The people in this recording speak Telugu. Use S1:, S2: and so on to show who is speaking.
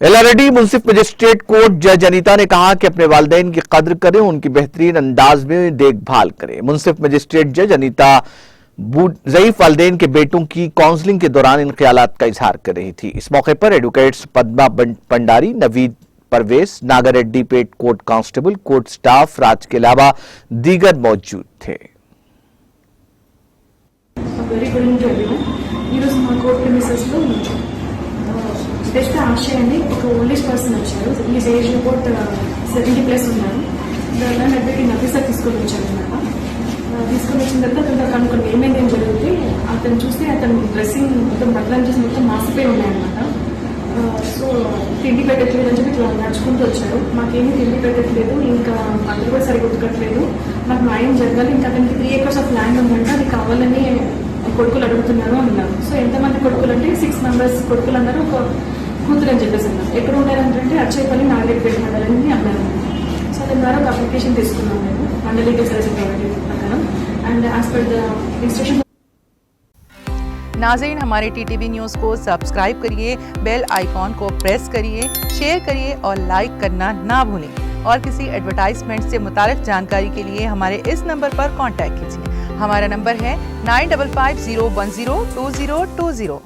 S1: एलआरडी मुंसिफ मजिस्ट्रेट कोर्ट जज अनीता ने कहा कि अपने वालिदैन की कद्र करें, उनकी बेहतरीन अंदाज में देखभाल करें। मुंसिफ मजिस्ट्रेट जज अनीता ज़ईफ वालिदैन के बेटों की काउंसलिंग के दौरान इन ख्यालात का इजहार कर रही थी। इस मौके पर एडवोकेट्स पद्मा पंडारी, नवीद परवेज, नागर रेड्डी पेट कोर्ट कांस्टेबल, कोर्ट स्टाफ, राज के अलावा दीगर मौजूद थे।
S2: బెస్ట్ ఆశయ అని ఒక ఓల్డేజ్ పర్సన్ వచ్చారు. ఈ ఏజ్ అబౌట్ 70+ ఉన్నారు. దాని అడ్వకేట్ నఫీసా తీసుకొని వచ్చారు అనమాట. తీసుకొని వచ్చిన తర్వాత అతను కనుక్కొని ఏం జరిగితే అతను చూస్తే అతను డ్రెస్సింగ్ మొత్తం బట్టలను చూసి మొత్తం మాసిపోయి ఉన్నాయన్నమాట. సో తిండి పెట్టట్లేదు అని చెప్పి ఇట్లా నడుచుకుంటూ వచ్చారు. మాకేమీ తిండి పెట్టట్లేదు, ఇంకా బట్టలు కూడా సరిగ్గా ఉతకట్లేదు, నాకు న్యాయం జరగాలి, ఇంకా అతనికి 3 acres ఆఫ్ ల్యాండ్ ఉందంటే అది కావాలని కొడుకులు అడుగుతున్నారు అన్నారు. సో ఎంతమంది కొడుకులు అంటే 6 members కొడుకులు అన్నారు, ఒక కూతురు అని చెప్పేసి అన్నారు. ఎక్కడ ఉన్నారంటే అచ్చయ్యపల్లి నాగరేపేట మండలాన్ని అన్నారు. సో దాని ద్వారా ఒక అప్లికేషన్ తీసుకున్నాం మేము మండలి సర్వీస్ ప్రకారం and as per the instruction.
S3: नाज़रीन, हमारे टीटीवी न्यूज़ को सब्सक्राइब करिए, बेल आइकॉन को प्रेस करिए, शेयर करिए और लाइक करना ना भूलें। और किसी एडवर्टाइजमेंट से मुताल्लिक़ जानकारी के लिए हमारे इस नंबर पर कांटेक्ट कीजिए। हमारा नंबर है 9550102020।